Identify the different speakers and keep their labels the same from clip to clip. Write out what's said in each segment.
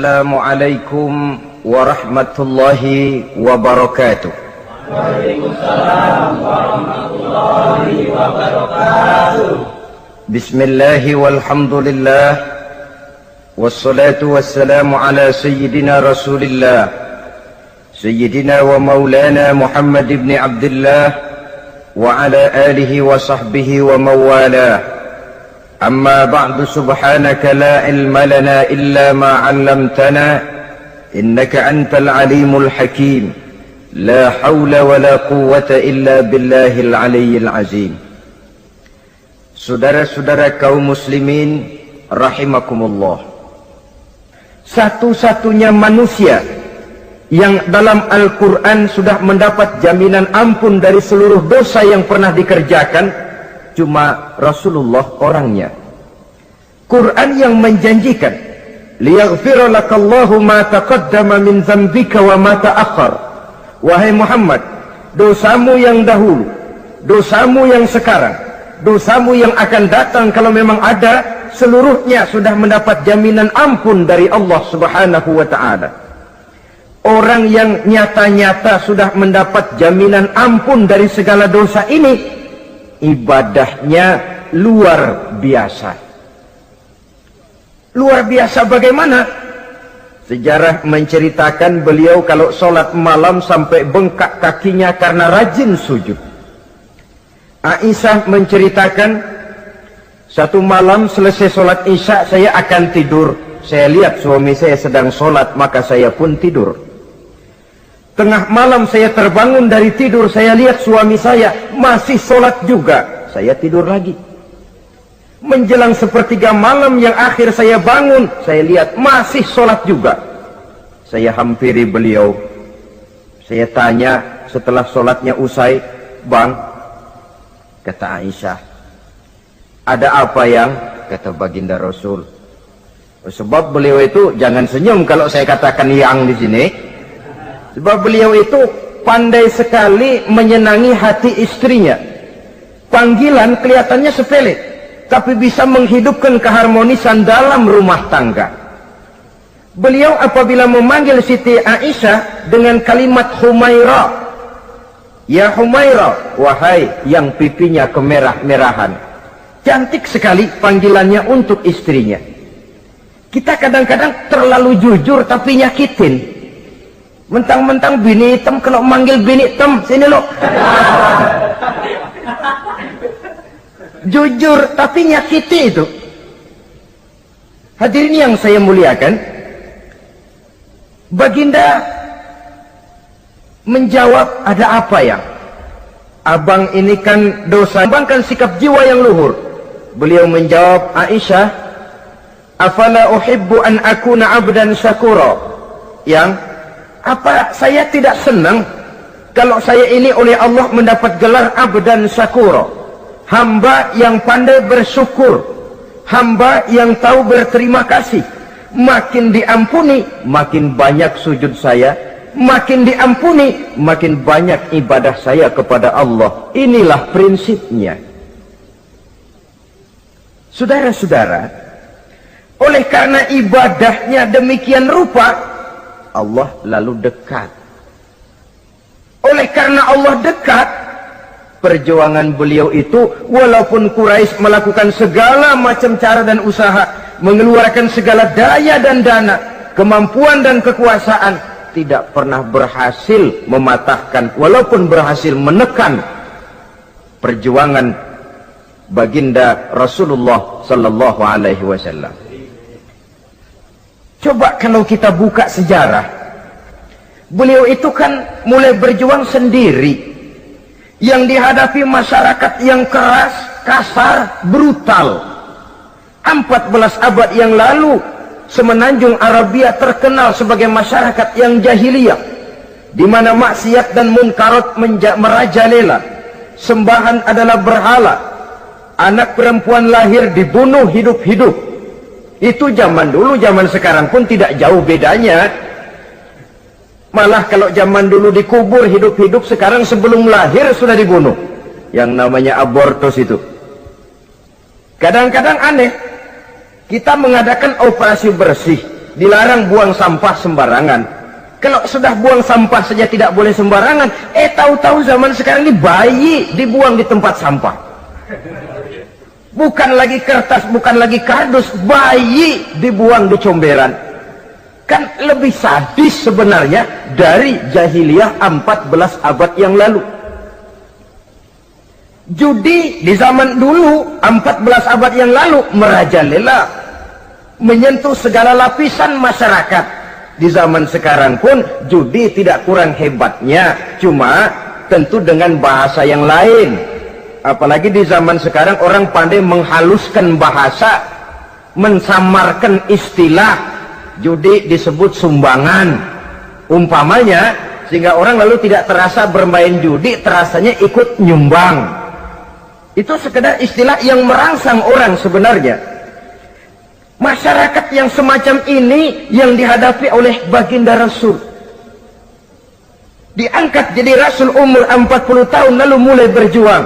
Speaker 1: Assalamualaikum warahmatullahi wabarakatuh.
Speaker 2: Waalaikumsalam warahmatullahi wabarakatuh.
Speaker 1: Bismillahi walhamdulillah, wassalatu wassalamu ala sayyidina rasulillah, sayyidina wa maulana Muhammad ibn Abdullah wa ala alihi wa sahbihi wa mawalah. أما بعد سبحانك لا علم لنا إلا ما علمتنا إنك أنت العليم الحكيم لا حول ولا قوة إلا بالله العلي العظيم. Saudara-saudara kaum muslimin rahimakumullah, satu-satunya manusia yang dalam Al-Quran sudah mendapat jaminan ampun dari seluruh dosa yang pernah dikerjakan cuma Rasulullah orangnya. Quran yang menjanjikan liyaghfira lakallahu ma taqaddama min dzambika wa ma ta'akhkhar. Wahai Muhammad, dosamu yang dahulu, dosamu yang sekarang, dosamu yang akan datang kalau memang ada, seluruhnya sudah mendapat jaminan ampun dari Allah Subhanahu wa taala. Orang yang nyata-nyata sudah mendapat jaminan ampun dari segala dosa ini, ibadahnya luar biasa. Luar biasa bagaimana? Sejarah menceritakan beliau kalau sholat malam sampai bengkak kakinya karena rajin sujud. Aisyah menceritakan, satu malam selesai sholat isya saya akan tidur. Saya lihat suami saya sedang sholat, maka saya pun tidur. Tengah malam saya terbangun dari tidur, saya lihat suami saya masih sholat juga, saya tidur lagi. Menjelang sepertiga malam yang akhir saya bangun, saya lihat masih sholat juga. Saya hampiri beliau, saya tanya setelah sholatnya usai, "Bang," kata Aisyah, "ada apa yang?" Kata baginda Rasul. Sebab beliau itu, jangan senyum kalau saya katakan yang di sini. Sebab beliau itu pandai sekali menyenangi hati istrinya. Panggilan kelihatannya sepele, tapi bisa menghidupkan keharmonisan dalam rumah tangga. Beliau apabila memanggil Siti Aisyah dengan kalimat Humaira, "Ya Humaira," wahai yang pipinya kemerah-merahan. Cantik sekali panggilannya untuk istrinya. Kita kadang-kadang terlalu jujur tapi nyakitin. Mentang-mentang bini hitam, kalau manggil bini hitam, sini lo. Jujur tapi nyakiti itu. Hadirin yang saya muliakan, baginda menjawab, "Ada apa ya? Abang ini kan dosa, abang kan sikap jiwa yang luhur." Beliau menjawab, "Aisyah, afala uhibbu an akuna abdan syakura." Yang apa saya tidak senang kalau saya ini oleh Allah mendapat gelar abdan syakura, hamba yang pandai bersyukur, hamba yang tahu berterima kasih. Makin diampuni, makin banyak sujud saya, makin diampuni, makin banyak ibadah saya kepada Allah. Inilah prinsipnya. Saudara-saudara, oleh karena ibadahnya demikian rupa, Allah lalu dekat. Oleh karena Allah dekat, perjuangan beliau itu, walaupun Quraisy melakukan segala macam cara dan usaha, mengeluarkan segala daya dan dana, kemampuan dan kekuasaan, tidak pernah berhasil mematahkan, walaupun berhasil menekan perjuangan baginda Rasulullah sallallahu alaihi wasallam. Coba kalau kita buka sejarah, beliau itu kan mulai berjuang sendiri, yang dihadapi masyarakat yang keras, kasar, brutal. 14 abad yang lalu, semenanjung Arabia terkenal sebagai masyarakat yang jahiliyah, di mana maksiat dan munkarat merajalela. Sembahan adalah berhala, anak perempuan lahir dibunuh hidup-hidup. Itu zaman dulu, zaman sekarang pun tidak jauh bedanya. Malah kalau zaman dulu dikubur hidup-hidup, sekarang sebelum lahir sudah dibunuh. Yang namanya abortus itu. Kadang-kadang aneh, kita mengadakan operasi bersih, dilarang buang sampah sembarangan. Kalau sudah buang sampah saja tidak boleh sembarangan, tahu-tahu zaman sekarang ini bayi dibuang di tempat sampah. Bukan lagi kertas, bukan lagi kardus, bayi dibuang di comberan. Kan lebih sadis sebenarnya dari jahiliyah 14 abad yang lalu. Judi di zaman dulu 14 abad yang lalu merajalela, menyentuh segala lapisan masyarakat. Di zaman sekarang pun judi tidak kurang hebatnya, cuma tentu dengan bahasa yang lain. Apalagi di zaman sekarang orang pandai menghaluskan bahasa, mensamarkan istilah. Judi disebut sumbangan umpamanya, sehingga orang lalu tidak terasa bermain judi, terasanya ikut nyumbang. Itu sekedar istilah yang merangsang orang sebenarnya. Masyarakat yang semacam ini yang dihadapi oleh baginda Rasul. Diangkat jadi Rasul umur 40 tahun lalu mulai berjuang.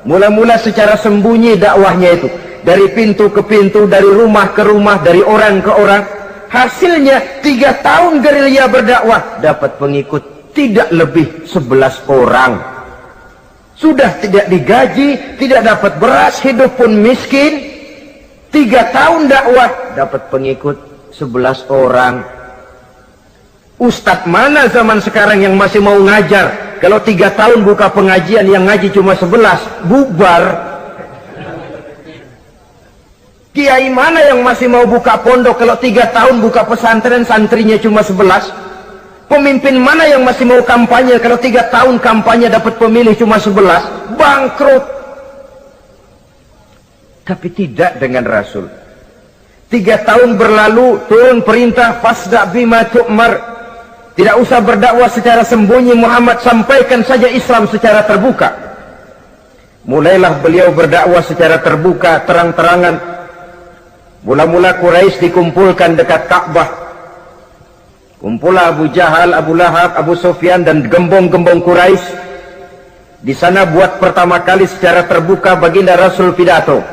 Speaker 1: Mula-mula secara sembunyi dakwahnya itu. Dari pintu ke pintu, dari rumah ke rumah, dari orang ke orang. Hasilnya 3 tahun gerilya berdakwah, dapat pengikut tidak lebih 11 orang. Sudah tidak digaji, tidak dapat beras, hidup pun miskin. 3 tahun dakwah dapat pengikut 11 orang. Ustadz mana zaman sekarang yang masih mau ngajar? Kalau 3 tahun buka pengajian yang ngaji cuma 11, bubar. Kiai mana yang masih mau buka pondok kalau 3 tahun buka pesantren santrinya cuma 11? Pemimpin mana yang masih mau kampanye kalau 3 tahun kampanye dapat pemilih cuma 11? Bangkrut. Tapi tidak dengan Rasul. 3 tahun berlalu, turun perintah fasda' bima tu'mar. Tidak usah berdakwah secara sembunyi, Muhammad sampaikan saja Islam secara terbuka. Mulailah beliau berdakwah secara terbuka, terang-terangan. Mula-mula Quraisy dikumpulkan dekat Ka'bah. Kumpulah Abu Jahal, Abu Lahab, Abu Sufyan dan gembong-gembong Quraisy. Di sana buat pertama kali secara terbuka baginda Rasul pidato.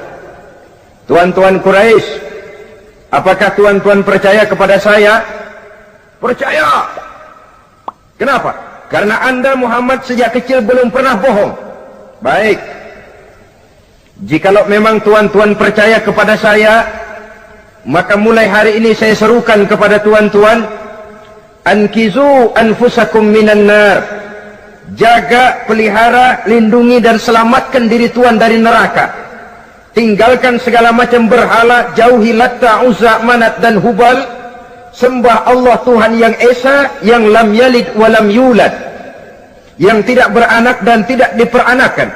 Speaker 1: Tuan-tuan Quraisy, apakah tuan-tuan percaya kepada saya? Percaya. Kenapa? Karena Anda Muhammad sejak kecil belum pernah bohong. Baik. Jikalau memang tuan-tuan percaya kepada saya, maka mulai hari ini saya serukan kepada tuan-tuan, ankizu anfusakum minan nar. Jaga, pelihara, lindungi dan selamatkan diri tuan dari neraka. Tinggalkan segala macam berhala, jauhi Latta, Uzza, Manat dan Hubal. Sembah Allah Tuhan yang Esa, yang lam yalid walam yulad, yang tidak beranak dan tidak diperanakan.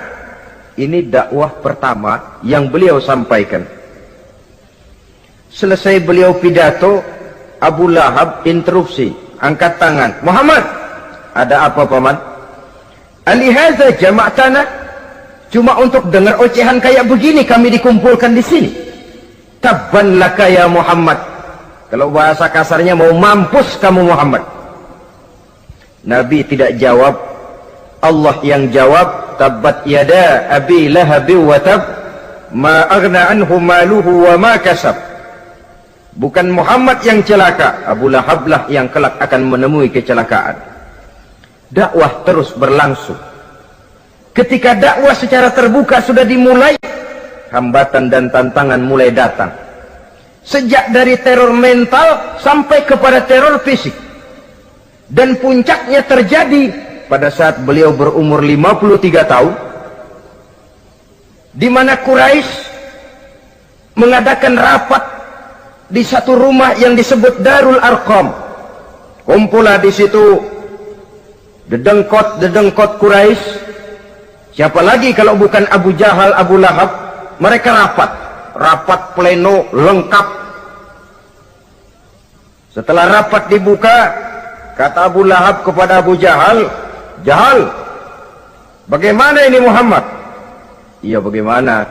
Speaker 1: Ini dakwah pertama yang beliau sampaikan. Selesai beliau pidato, Abu Lahab interupsi, angkat tangan. Muhammad, ada apa paman? Alihaza jama'tana? Cuma untuk dengar ocehan kayak begini kami dikumpulkan di sini. Tabban laka ya Muhammad. Kalau bahasa kasarnya mau mampus kamu Muhammad. Nabi tidak jawab, Allah yang jawab. Tabbat yada abi lahabi wa tab, ma aghna anhu maluhu wa ma kasab. Bukan Muhammad yang celaka, Abu Lahab lah yang kelak akan menemui kecelakaan. Dakwah terus berlangsung. Ketika dakwah secara terbuka sudah dimulai, hambatan dan tantangan mulai datang. Sejak dari teror mental sampai kepada teror fisik. Dan puncaknya terjadi pada saat beliau berumur 53 tahun, di mana Quraisy mengadakan rapat di satu rumah yang disebut Darul Arqam. Kumpulah di situ dedengkot Quraisy. Siapa lagi kalau bukan Abu Jahal, Abu Lahab? Mereka rapat pleno lengkap. Setelah rapat dibuka, kata Abu Lahab kepada Abu Jahal, Jahal, bagaimana ini Muhammad? Iya bagaimana?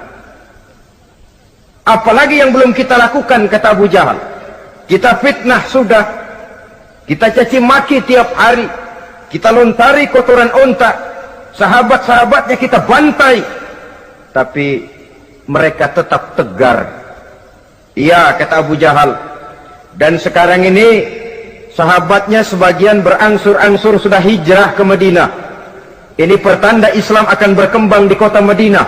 Speaker 1: Apalagi yang belum kita lakukan, kata Abu Jahal. Kita fitnah sudah, kita caci maki tiap hari, kita lontari kotoran onta, sahabat-sahabatnya kita bantai, tapi mereka tetap tegar. Iya, kata Abu Jahal, Dan sekarang ini sahabatnya sebagian berangsur-angsur sudah hijrah ke Madinah. Ini pertanda Islam akan berkembang di kota Madinah.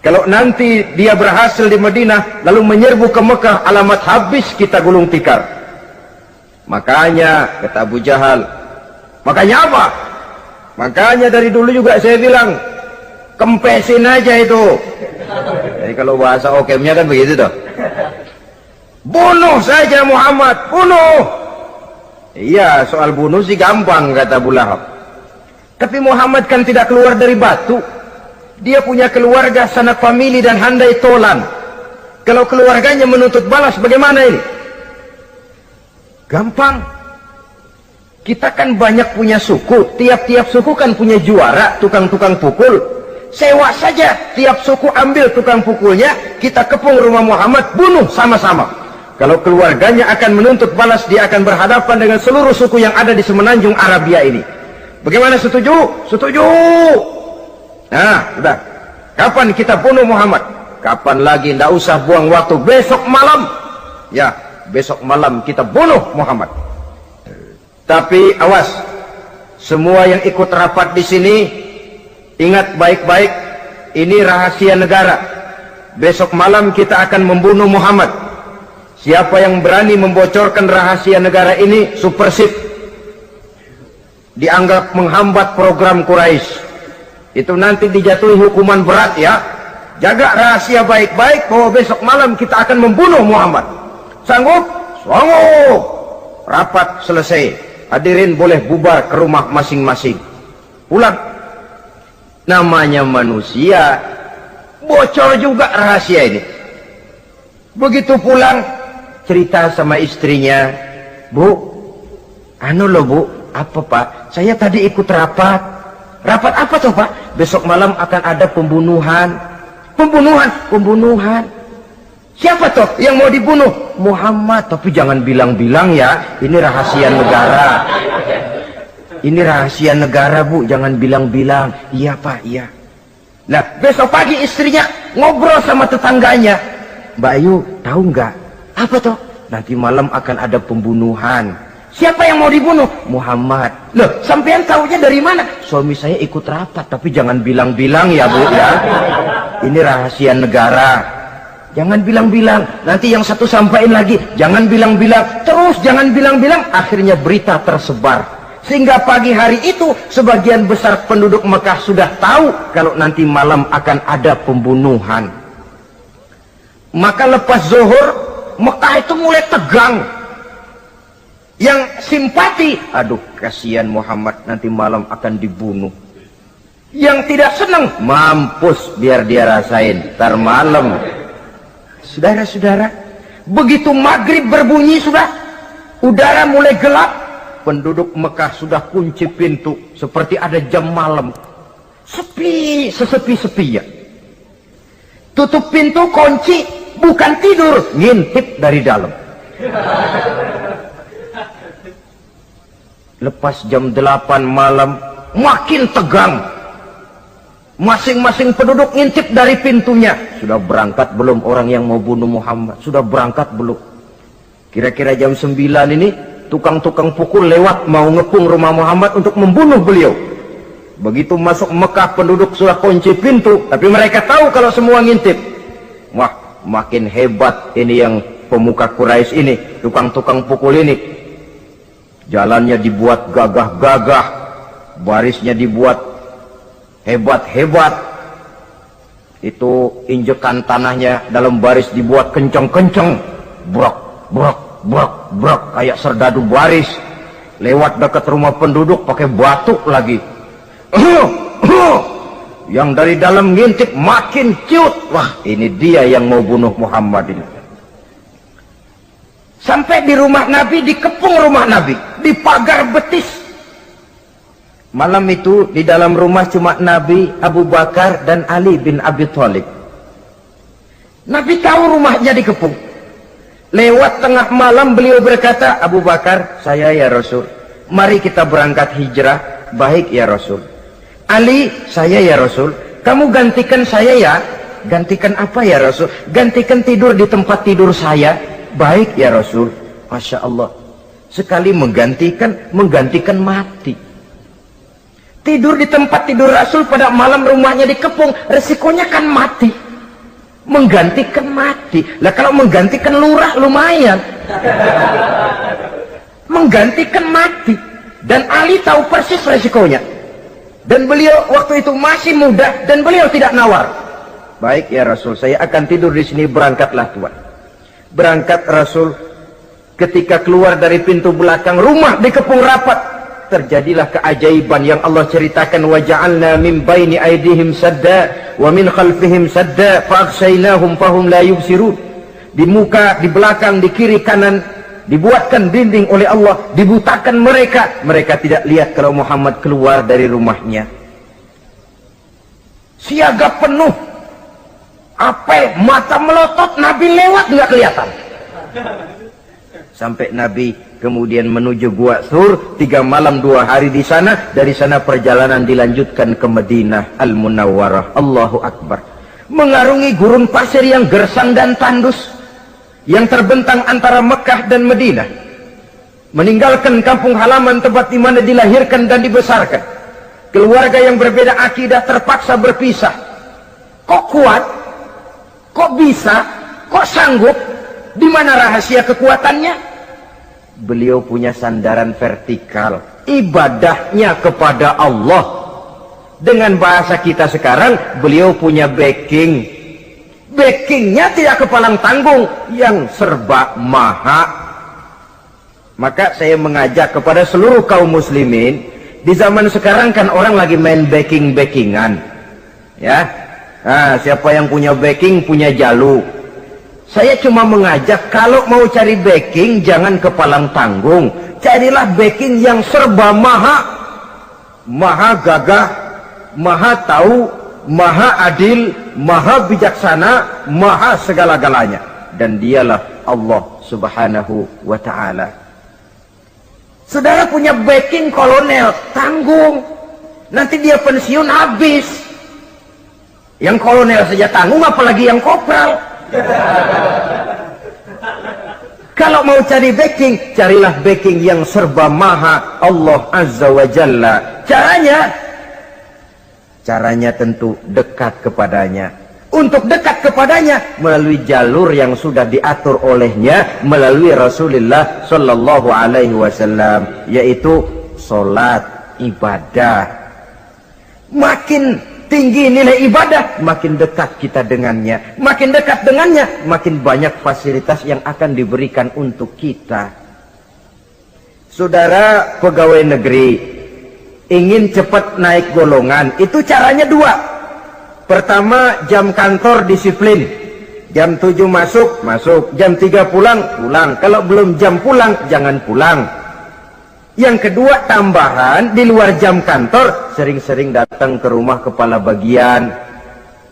Speaker 1: Kalau nanti dia berhasil di Madinah lalu menyerbu ke Mekah, alamat habis kita gulung tikar. Makanya kata Abu Jahal, makanya apa? Makanya dari dulu juga saya bilang, kempesin aja itu. Jadi kalau bahasa okemnya kan begitu toh. Bunuh saja Muhammad, bunuh. Iya, soal bunuh sih gampang kata Abu Lahab. Tapi Muhammad kan tidak keluar dari batu. Dia punya keluarga, sanak famili dan handai tolan. Kalau keluarganya menuntut balas bagaimana ini? Gampang. Kita kan banyak punya suku, tiap-tiap suku kan punya juara, tukang-tukang pukul. Sewa saja, tiap suku ambil tukang pukulnya, kita kepung rumah Muhammad, bunuh sama-sama. Kalau keluarganya akan menuntut balas, dia akan berhadapan dengan seluruh suku yang ada di semenanjung Arabia ini. Bagaimana, setuju? Setuju. Nah, sudah. Kapan kita bunuh Muhammad? Kapan lagi? Tidak usah buang waktu. Besok malam. Ya, besok malam kita bunuh Muhammad. Tapi awas, semua yang ikut rapat di sini, ingat baik-baik, ini rahasia negara. Besok malam kita akan membunuh Muhammad. Siapa yang berani membocorkan rahasia negara ini, supersip, dianggap menghambat program Quraisy. Itu nanti dijatuhi hukuman berat ya. Jaga rahasia baik-baik bahwa besok malam kita akan membunuh Muhammad. Sanggup? Sanggup. Rapat selesai. Hadirin boleh bubar ke rumah masing-masing. Pulang. Namanya manusia, bocor juga rahasia ini. Begitu pulang, cerita sama istrinya, Bu, anu loh Bu, apa Pak? Saya tadi ikut rapat. Rapat apa tuh Pak? Besok malam akan ada pembunuhan. Pembunuhan. Siapa toh yang mau dibunuh? Muhammad. Tapi jangan bilang-bilang ya, ini rahasia negara. Ini rahasia negara Bu, jangan bilang-bilang. Iya Pak, iya. Nah, besok pagi istrinya ngobrol sama tetangganya. Mbak Ayu, tahu nggak? Apa toh? Nanti malam akan ada pembunuhan. Siapa yang mau dibunuh? Muhammad. Loh, sampean tahunya dari mana? Suami saya ikut rapat, tapi jangan bilang-bilang ya Bu ya. Ini rahasia negara. Jangan bilang-bilang, nanti yang satu sampaikan lagi, jangan bilang-bilang, terus jangan bilang-bilang, akhirnya berita tersebar. Sehingga pagi hari itu, sebagian besar penduduk Mekah sudah tahu kalau nanti malam akan ada pembunuhan. Maka lepas zuhur, Mekah itu mulai tegang. Yang simpati, aduh kasihan Muhammad nanti malam akan dibunuh. Yang tidak senang, mampus biar dia rasain, ntar malam. Saudara-saudara, begitu maghrib berbunyi sudah, udara mulai gelap, penduduk Mekah sudah kunci pintu, seperti ada jam malam. Sepi, sesepi-sepinya. Tutup pintu, kunci, bukan tidur, ngintip dari dalam. Lepas jam 8 malam, makin tegang. Masing-masing penduduk ngintip dari pintunya. Sudah berangkat belum orang yang mau bunuh Muhammad? Sudah berangkat belum? Kira-kira jam 9 ini, tukang-tukang pukul lewat mau ngepung rumah Muhammad untuk membunuh beliau. Begitu masuk Mekah, penduduk sudah kunci pintu, tapi mereka tahu kalau semua ngintip. Wah, makin hebat ini yang pemuka Quraisy ini, tukang-tukang pukul ini. Jalannya dibuat gagah-gagah, barisnya dibuat hebat-hebat. Itu injekan tanahnya dalam baris dibuat kencang-kencang, brok, brok, brok, brok, kayak serdadu baris. Lewat dekat rumah penduduk pakai batuk lagi. Yang dari dalam ngintip makin ciut. Wah, ini dia yang mau bunuh Muhammad ini. Sampai di rumah Nabi, dikepung rumah Nabi, di pagar betis. Malam itu di dalam rumah cuma Nabi, Abu Bakar dan Ali bin Abi Thalib. Nabi tahu rumahnya dikepung. Lewat tengah malam beliau berkata, Abu Bakar, saya ya Rasul, mari kita berangkat hijrah. Baik ya Rasul. Ali, saya ya Rasul, kamu gantikan saya ya. Gantikan apa ya Rasul? Gantikan tidur di tempat tidur saya. Baik ya Rasul. Masya Allah. Sekali menggantikan mati. Tidur di tempat tidur Rasul pada malam rumahnya dikepung, resikonya kan mati. Menggantikan mati. Lah kalau menggantikan lurah lumayan. Menggantikan mati. Dan Ali tahu persis resikonya. Dan beliau waktu itu masih muda dan beliau tidak nawar. Baik ya Rasul, saya akan tidur di sini, berangkatlah Tuhan. Berangkat Rasul, ketika keluar dari pintu belakang rumah dikepung rapat. Terjadilah keajaiban yang Allah ceritakan, wa ja'alna min baini aydihim sadda wa min khalfihim sadda fa aghshaynahum fahum la yubsirun. Di muka, di belakang, di kiri kanan dibuatkan dinding oleh Allah, dibutakan mereka tidak lihat kalau Muhammad keluar dari rumahnya. Siaga penuh, apel, mata melotot, Nabi lewat nggak kelihatan. Sampai Nabi kemudian menuju Gua Sur, 3 malam 2 hari di sana. Dari sana perjalanan dilanjutkan ke Madinah Al-Munawwarah. Allahu Akbar. Mengarungi gurun pasir yang gersang dan tandus, yang terbentang antara Mekah dan Madinah. Meninggalkan kampung halaman tempat di mana dilahirkan dan dibesarkan. Keluarga yang berbeda akidah terpaksa berpisah. Kok kuat? Kok bisa? Kok sanggup? Di mana rahasia kekuatannya? Beliau punya sandaran vertikal, ibadahnya kepada Allah. Dengan bahasa kita sekarang, beliau punya backing. Backingnya tidak kepalang tanggung, yang serba maha. Maka saya mengajak kepada seluruh kaum muslimin, di zaman sekarang kan orang lagi main backing-backingan, ya. Nah, siapa yang punya backing punya jalu. Saya cuma mengajak, kalau mau cari backing jangan kepalang tanggung, carilah backing yang serba maha. Maha gagah, maha tahu, maha adil, maha bijaksana, maha segala-galanya. Dan dialah Allah subhanahu wa ta'ala. Saudara punya backing kolonel, tanggung. Nanti dia pensiun habis. Yang kolonel saja tanggung, apalagi yang kopral. Kalau mau cari backing, carilah backing yang serba maha, Allah azza wa jalla. Caranya tentu dekat kepadanya. Untuk dekat kepadanya melalui jalur yang sudah diatur olehnya, melalui Rasulullah sallallahu alaihi wasallam, yaitu salat, ibadah. Makin tinggi nilai ibadah, makin dekat kita dengannya. Makin dekat dengannya, makin banyak fasilitas yang akan diberikan untuk kita. Saudara pegawai negeri ingin cepat naik golongan, itu caranya 2. Pertama, jam kantor disiplin. Jam 7 masuk, jam 3 pulang. Kalau belum jam pulang, jangan pulang. Yang kedua, tambahan, di luar jam kantor sering-sering datang ke rumah kepala bagian.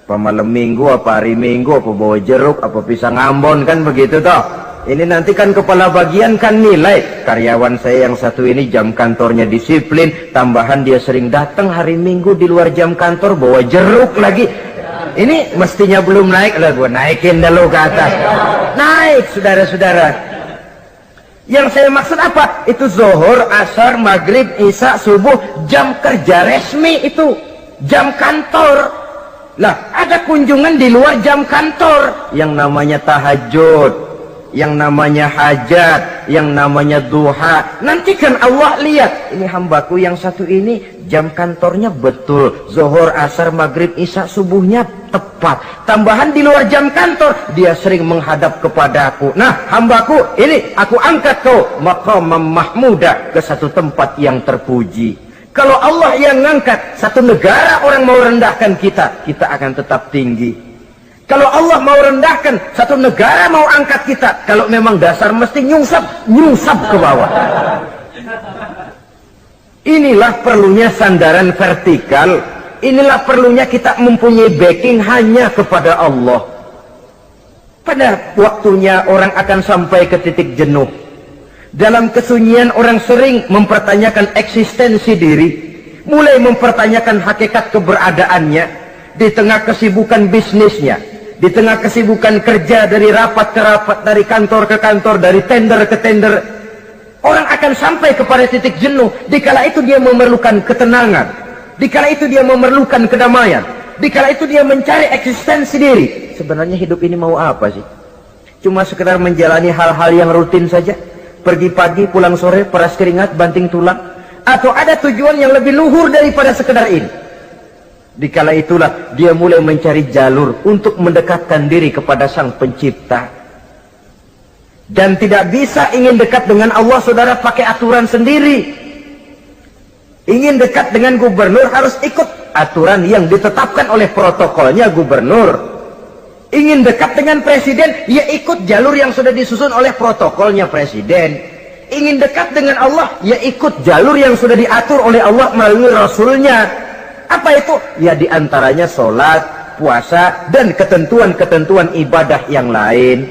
Speaker 1: Apa malam minggu, apa hari minggu, apa bawa jeruk, apa pisang Ambon, kan begitu toh. Ini nanti kan kepala bagian kan nilai, karyawan saya yang satu ini jam kantornya disiplin, tambahan dia sering datang hari minggu di luar jam kantor bawa jeruk lagi. Ini mestinya belum naik lah, gua naikin dulu ke atas. Naik, saudara-saudara. Yang saya maksud apa? Itu zuhur, asar, maghrib, isya, subuh, jam kerja resmi itu, jam kantor. Lah, ada kunjungan di luar jam kantor, yang namanya tahajud, yang namanya hajat, yang namanya duha. Nanti kan Allah lihat, ini hambaku yang satu ini jam kantornya betul, zuhur, asar, maghrib, isya, subuhnya tepat. Tambahan di luar jam kantor, dia sering menghadap kepadaku. Nah, hambaku ini aku angkat kau maqamam mahmudah, ke satu tempat yang terpuji. Kalau Allah yang ngangkat, satu negara orang mau rendahkan kita, kita akan tetap tinggi. Kalau Allah mau rendahkan, satu negara mau angkat kita, kalau memang dasar mesti nyungsap ke bawah. Inilah perlunya sandaran vertikal. Inilah perlunya kita mempunyai backing hanya kepada Allah. Pada waktunya orang akan sampai ke titik jenuh. Dalam kesunyian orang sering mempertanyakan eksistensi diri, mulai mempertanyakan hakikat keberadaannya di tengah kesibukan bisnisnya, Di tengah kesibukan kerja, dari rapat ke rapat, dari kantor ke kantor, dari tender ke tender, orang akan sampai kepada titik jenuh. Dikala itu dia memerlukan ketenangan, dikala itu dia memerlukan kedamaian, dikala itu dia mencari eksistensi diri. Sebenarnya hidup ini mau apa sih? Cuma sekedar menjalani hal-hal yang rutin saja, pergi pagi pulang sore, peras keringat banting tulang, atau ada tujuan yang lebih luhur daripada sekedar ini? Dikala itulah dia mulai mencari jalur untuk mendekatkan diri kepada Sang Pencipta. Dan tidak bisa ingin dekat dengan Allah, saudara, pakai aturan sendiri. Ingin dekat dengan gubernur harus ikut aturan yang ditetapkan oleh protokolnya gubernur. Ingin dekat dengan presiden, ya ikut jalur yang sudah disusun oleh protokolnya presiden. Ingin dekat dengan Allah, ya ikut jalur yang sudah diatur oleh Allah melalui Rasulnya. Apa itu? Ya diantaranya sholat, puasa, dan ketentuan-ketentuan ibadah yang lain.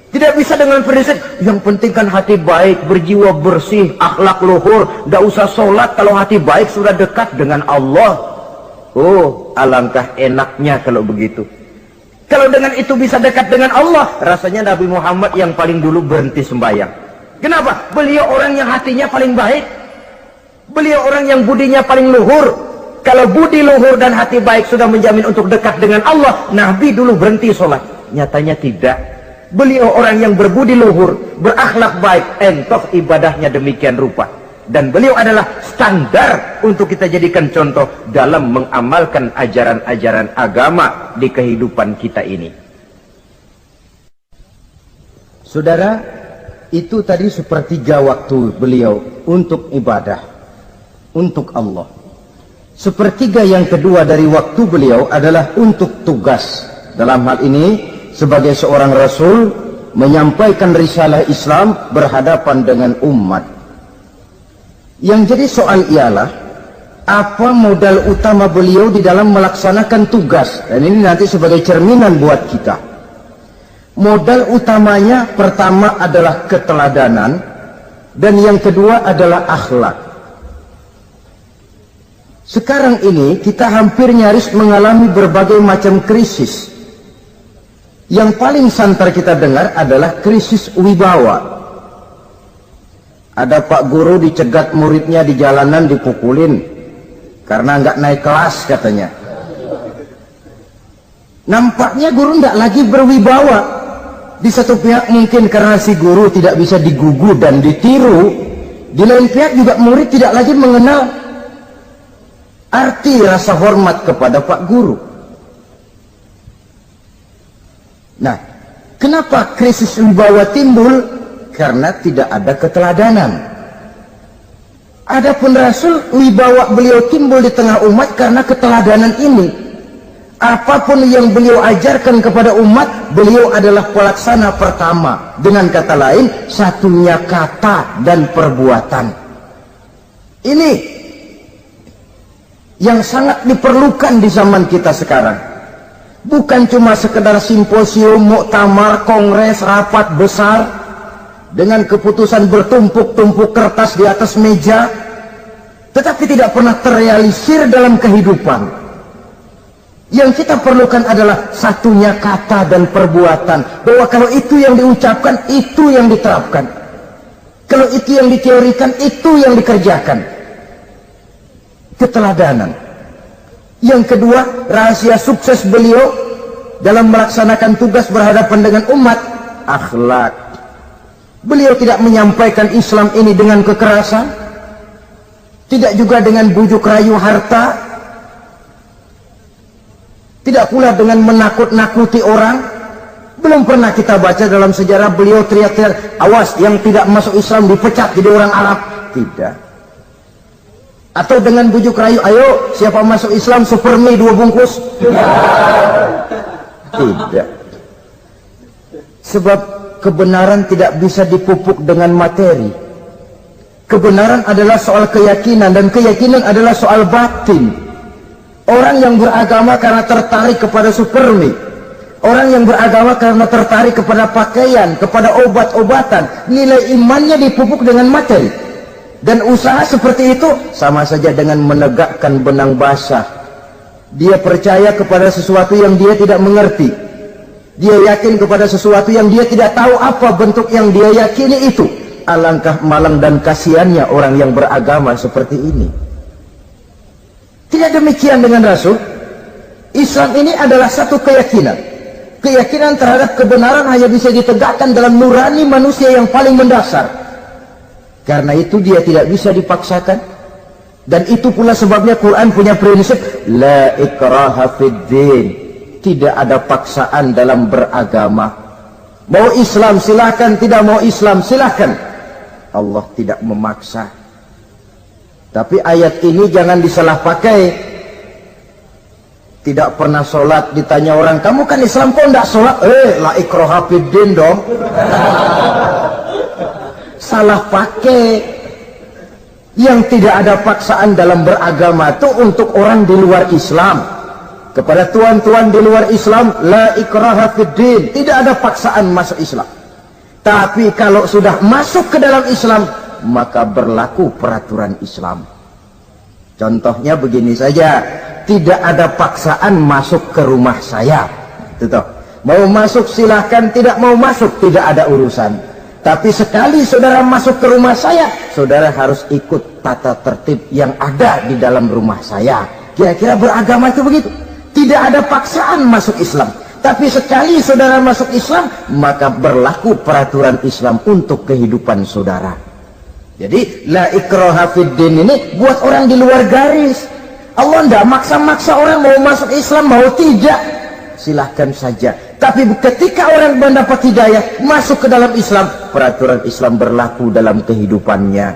Speaker 1: Tidak bisa dengan prinsip, yang penting kan hati baik, berjiwa bersih, akhlak luhur, gak usah sholat kalau hati baik sudah dekat dengan Allah. Oh, alangkah enaknya kalau begitu. Kalau dengan itu bisa dekat dengan Allah, rasanya Nabi Muhammad yang paling dulu berhenti sembahyang. Kenapa? Beliau orang yang hatinya paling baik. Beliau orang yang budinya paling luhur. Kalau budi luhur dan hati baik sudah menjamin untuk dekat dengan Allah, Nabi dulu berhenti sholat. Nyatanya tidak. Beliau orang yang berbudi luhur, berakhlak baik, entoh ibadahnya demikian rupa. Dan beliau adalah standar untuk kita jadikan contoh dalam mengamalkan ajaran-ajaran agama di kehidupan kita ini. Saudara, itu tadi sepertiga waktu beliau untuk ibadah, untuk Allah. Sepertiga yang kedua dari waktu beliau adalah untuk tugas. Dalam hal ini, sebagai seorang Rasul, menyampaikan risalah Islam berhadapan dengan umat. Yang jadi soal ialah, apa modal utama beliau di dalam melaksanakan tugas? Dan ini nanti sebagai cerminan buat kita. Modal utamanya pertama adalah keteladanan, dan yang kedua adalah akhlak. Sekarang ini kita hampir nyaris mengalami berbagai macam krisis. Yang paling santer kita dengar adalah krisis wibawa. Ada pak guru dicegat muridnya di jalanan, dipukulin karena nggak naik kelas katanya. Nampaknya guru nggak lagi berwibawa. Di satu pihak mungkin karena si guru tidak bisa digugu dan ditiru. Di lain pihak juga murid tidak lagi mengenal arti rasa hormat kepada pak guru. Nah, kenapa krisis wibawa timbul? Karena tidak ada keteladanan. Adapun Rasul, wibawa beliau timbul di tengah umat karena keteladanan ini. Apapun yang beliau ajarkan kepada umat, beliau adalah pelaksana pertama. Dengan kata lain, satunya kata dan perbuatan. Ini yang sangat diperlukan di zaman kita sekarang. Bukan cuma sekedar simposium, muktamar, kongres, rapat besar dengan keputusan bertumpuk-tumpuk kertas di atas meja, tetapi tidak pernah terrealisir dalam kehidupan. Yang kita perlukan adalah satunya kata dan perbuatan, bahwa kalau itu yang diucapkan, itu yang diterapkan. Kalau itu yang diteorikan, itu yang dikerjakan. Keteladanan. Yang kedua, rahasia sukses beliau dalam melaksanakan tugas berhadapan dengan umat, akhlak. Beliau tidak menyampaikan Islam ini dengan kekerasan, tidak juga dengan bujuk rayu harta, tidak pula dengan menakut-nakuti orang. Belum pernah kita baca dalam sejarah beliau teriak-teriak, awas yang tidak masuk Islam dipecat jadi orang Arab. Tidak. Atau dengan bujuk rayu, ayo siapa masuk Islam super mie 2 bungkus. Tidak. Sebab kebenaran tidak bisa dipupuk dengan materi. Kebenaran adalah soal keyakinan, dan keyakinan adalah soal batin. Orang yang beragama karena tertarik kepada super mie, orang yang beragama karena tertarik kepada pakaian, kepada obat-obatan, nilai imannya dipupuk dengan materi. Dan usaha seperti itu sama saja dengan menegakkan benang basah. Dia percaya kepada sesuatu yang dia tidak mengerti. Dia yakin kepada sesuatu yang dia tidak tahu apa bentuk yang dia yakini itu. Alangkah malang dan kasihannya orang yang beragama seperti ini. Tidak demikian dengan Rasul. Islam ini adalah satu keyakinan. Keyakinan terhadap kebenaran hanya bisa ditegakkan dalam nurani manusia yang paling mendasar. Karena itu dia tidak bisa dipaksakan. Dan itu pula sebabnya Quran punya prinsip la ikraha fid din. Tidak ada paksaan dalam beragama. Mau Islam silahkan, tidak mau Islam silahkan. Allah tidak memaksa. Tapi ayat ini jangan disalah pakai. Tidak pernah sholat, ditanya orang, kamu kan Islam kok tidak sholat? La ikraha fid din dong. Salah pakai. Yang tidak ada paksaan dalam beragama itu untuk orang di luar Islam. Kepada tuan-tuan di luar Islam, la ikraha fid din, tidak ada paksaan masuk Islam. Tapi kalau sudah masuk ke dalam Islam, maka berlaku peraturan Islam. Contohnya begini saja, tidak ada paksaan masuk ke rumah saya. Itu toh. Mau masuk silahkan, tidak mau masuk tidak ada urusan. Tapi sekali saudara masuk ke rumah saya, saudara harus ikut tata tertib yang ada di dalam rumah saya. Kira-kira beragama itu begitu. Tidak ada paksaan masuk Islam. Tapi sekali saudara masuk Islam, maka berlaku peraturan Islam untuk kehidupan saudara. Jadi, la ikraha fid din ini buat orang di luar garis. Allah tidak maksa-maksa orang mau masuk Islam, mau tidak. Silahkan saja. Tapi ketika orang mendapat hidayah masuk ke dalam Islam, peraturan Islam berlaku dalam kehidupannya.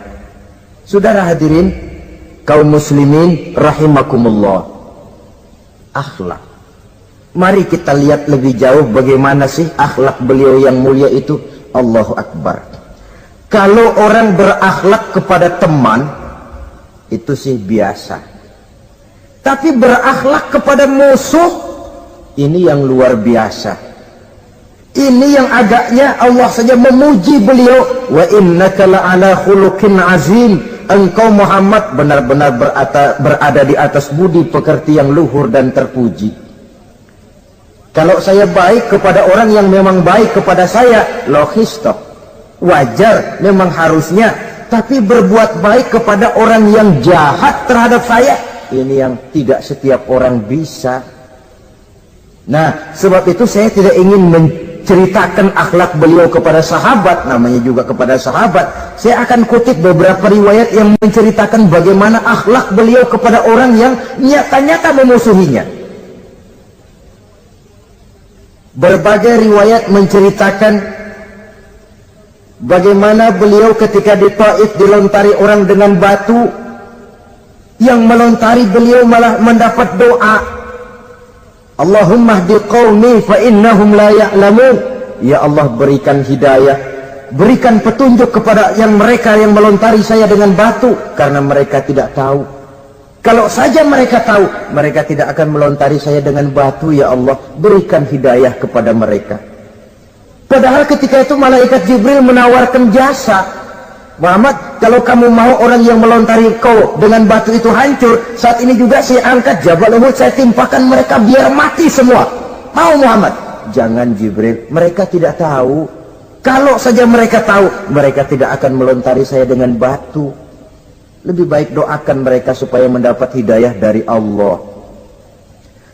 Speaker 1: Saudara hadirin kaum muslimin rahimakumullah, akhlak. Mari kita lihat lebih jauh bagaimana sih akhlak beliau yang mulia itu. Allahu Akbar. Kalau orang berakhlak kepada teman itu sih biasa. Tapi berakhlak kepada musuh ini yang luar biasa. Ini yang agaknya Allah saja memuji beliau. Wa innaka la'ala khuluqin azim. Engkau Muhammad benar-benar berada di atas budi pekerti yang luhur dan terpuji. Kalau saya baik kepada orang yang memang baik kepada saya, logis toh, wajar, memang harusnya. Tapi berbuat baik kepada orang yang jahat terhadap saya, ini yang tidak setiap orang bisa. Nah, sebab itu saya tidak ingin menceritakan akhlak beliau kepada sahabat, namanya juga kepada sahabat. Saya akan kutip beberapa riwayat yang menceritakan bagaimana akhlak beliau kepada orang yang nyata-nyata memusuhinya. Berbagai riwayat menceritakan bagaimana beliau ketika di Taif dilontari orang dengan batu, yang melontari beliau malah mendapat doa, Allahumma hdi qaumi fa innahum la ya'lamun. Ya Allah, berikan hidayah, berikan petunjuk kepada mereka yang melontari saya dengan batu, karena mereka tidak tahu. Kalau saja mereka tahu, mereka tidak akan melontari saya dengan batu. Ya Allah, berikan hidayah kepada mereka. Padahal ketika itu malaikat Jibril menawarkan jasa. Muhammad, kalau kamu mau orang yang melontari kau dengan batu itu hancur, saat ini juga saya angkat Jabal Uhud, saya timpakan mereka biar mati semua. Mau Muhammad? Jangan Jibril, mereka tidak tahu. Kalau saja mereka tahu, mereka tidak akan melontari saya dengan batu. Lebih baik doakan mereka supaya mendapat hidayah dari Allah.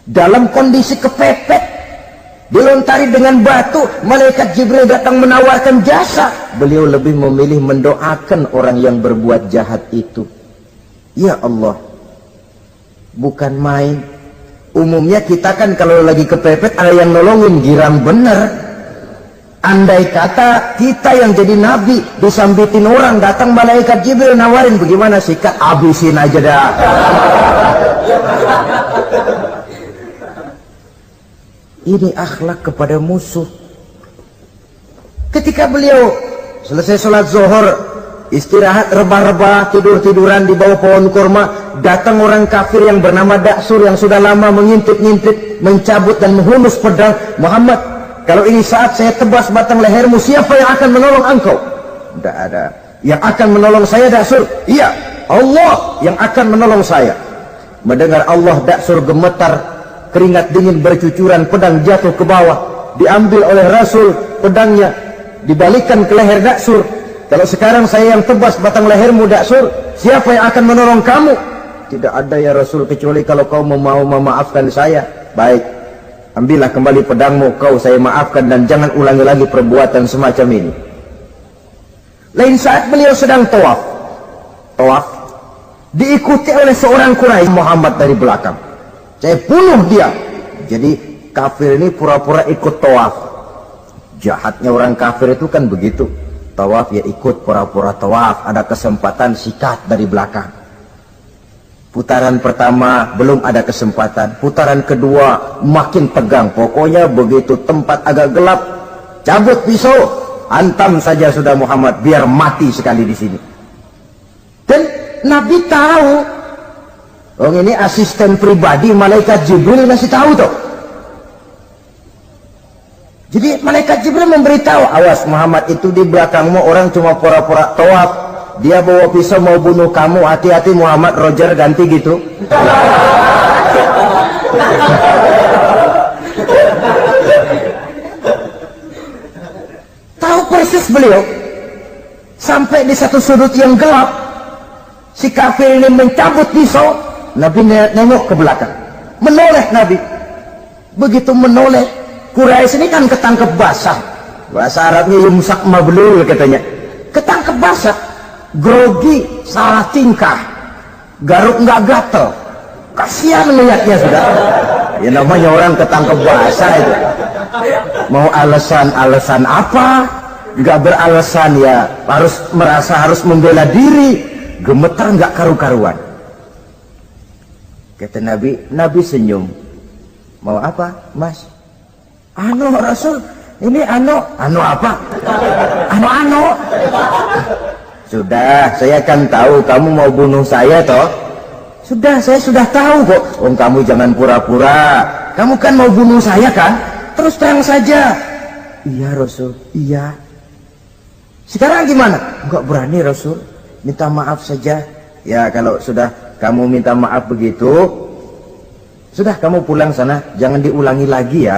Speaker 1: Dalam kondisi kepepet, dilontari dengan batu, malaikat Jibril datang menawarkan jasa. Beliau lebih memilih mendoakan orang yang berbuat jahat itu. Ya Allah, bukan main. Umumnya kita kan kalau lagi kepepet ada yang nolongin, girang bener. Andai kata kita yang jadi nabi disambitin orang, datang malaikat Jibril nawarin, bagaimana sikat? Habisin aja dah. Ini akhlak kepada musuh. Ketika beliau selesai sholat zuhur, istirahat rebah-rebah, tidur-tiduran di bawah pohon kurma, datang orang kafir yang bernama Daksur yang sudah lama mengintip-ngintip, mencabut dan menghunus pedang. Muhammad, kalau ini saat saya tebas batang lehermu, siapa yang akan menolong engkau? Tidak ada. Yang akan menolong saya Daksur? Iya, Allah yang akan menolong saya. Mendengar Allah, Daksur gemetar, keringat dingin bercucuran, pedang jatuh ke bawah. diambil oleh Rasul pedangnya, dibalikkan ke leher Daksur. Kalau sekarang saya yang tebas batang lehermu Daksur, siapa yang akan menolong kamu? Tidak ada ya Rasul, kecuali kalau kau mau memaafkan saya. Baik, ambillah kembali pedangmu, kau saya maafkan, dan jangan ulangi lagi perbuatan semacam ini. Lain saat beliau sedang tawaf, diikuti oleh seorang Quraisy, Muhammad dari belakang. Saya bunuh dia. Jadi kafir ini pura-pura ikut tawaf. Jahatnya orang kafir itu kan begitu. Tawaf ya ikut pura-pura tawaf, ada kesempatan sikat dari belakang. Putaran pertama belum ada kesempatan, putaran kedua makin tegang. Pokoknya begitu tempat agak gelap, cabut pisau, hantam saja sudah Muhammad, biar mati sekali di sini. Dan Nabi tahu, ini asisten pribadi malaikat Jibril masih tahu tuh. Jadi malaikat Jibril memberitahu, awas Muhammad, itu di belakangmu orang cuma pura-pura tawaf. Dia bawa pisau mau bunuh kamu, hati-hati Muhammad, Roger ganti gitu. Tahu persis beliau. Sampai di satu sudut yang gelap, si kafir ini mencabut pisau. Nabi nengok ke belakang, menoleh Nabi. Begitu menoleh, Quraisy ini kan ketangkep basah. Bahasa Arabnya yumsak mablul katanya. Ketangkep basah. Grogi, salah tingkah, garuk nggak gatel, kasihan melihatnya sudah. Ya namanya orang ketangkep basah itu. Mau alasan apa? Nggak beralasan ya, harus membela diri, gemetar nggak karu-karuan. Kata Nabi senyum. Mau apa, Mas? Anu Rasul, ini anu apa? Anu. Sudah, saya kan tahu kamu mau bunuh saya toh. Sudah, saya sudah tahu kok. Kamu jangan pura-pura. Kamu kan mau bunuh saya kan? Terus terang saja. Iya Rasul, iya. Sekarang gimana? Enggak berani Rasul. Minta maaf saja. Ya kalau sudah kamu minta maaf begitu, sudah kamu pulang sana. Jangan diulangi lagi ya.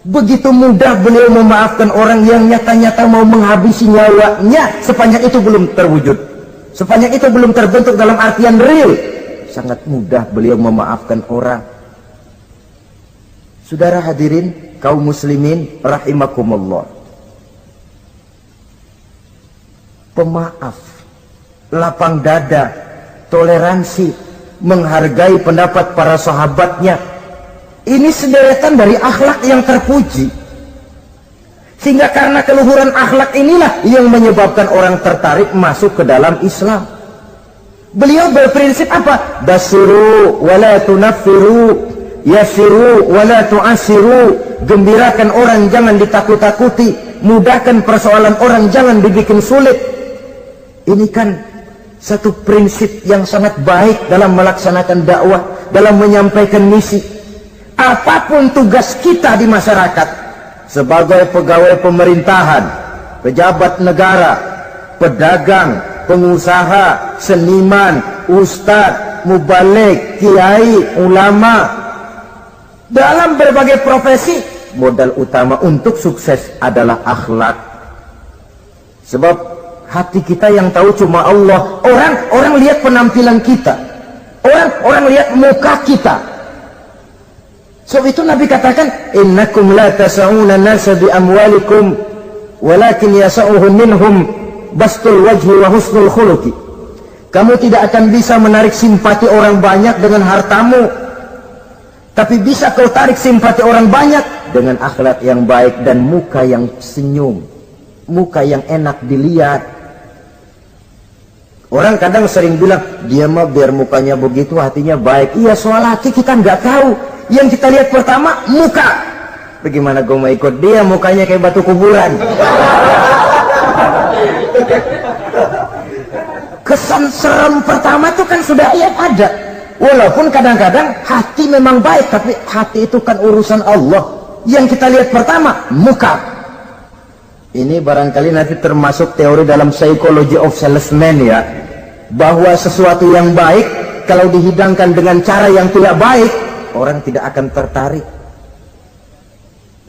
Speaker 1: Begitu mudah beliau memaafkan orang yang nyata-nyata mau menghabisi nyawanya, sepanjang itu belum terwujud, sepanjang itu belum terbentuk dalam artian real. Sangat mudah beliau memaafkan orang. Saudara hadirin kaum muslimin rahimakumullah, pemaaf, lapang dada, toleransi, menghargai pendapat para sahabatnya, ini sederetan dari akhlak yang terpuji. Sehingga karena keluhuran akhlak inilah yang menyebabkan orang tertarik masuk ke dalam Islam. Beliau berprinsip apa? Basiru wala tunaffiru, yasiru wala tu'asiru. Gembirakan orang, jangan ditakut-takuti. Mudahkan persoalan orang, jangan dibikin sulit. Ini kan satu prinsip yang sangat baik dalam melaksanakan dakwah, dalam menyampaikan misi. Apapun tugas kita di masyarakat, sebagai pegawai pemerintahan, pejabat negara, pedagang, pengusaha, seniman, ustadz, mubaligh, kiai, ulama, dalam berbagai profesi, modal utama untuk sukses adalah akhlak. Sebab hati kita yang tahu cuma Allah. Orang lihat penampilan kita, orang lihat muka kita. Sebab itu Nabi katakan, innakum la tas'una nasa bi amwalikum walakin yas'uhum minhum bastul wajhi wa husnul khuluqi. Kamu tidak akan bisa menarik simpati orang banyak dengan hartamu, tapi bisa kau tarik simpati orang banyak dengan akhlak yang baik dan muka yang senyum, muka yang enak dilihat. Orang kadang sering bilang, dia mah biar mukanya begitu hatinya baik. Iya, soal hati kita nggak tahu. Yang kita lihat pertama muka. Bagaimana gue mau ikut dia, mukanya kayak batu kuburan. Kesan serem pertama itu kan sudah ada. Walaupun kadang-kadang hati memang baik, tapi hati itu kan urusan Allah. Yang kita lihat pertama muka. Ini barangkali nanti termasuk teori dalam psychology of salesman ya, bahwa sesuatu yang baik kalau dihidangkan dengan cara yang tidak baik, orang tidak akan tertarik.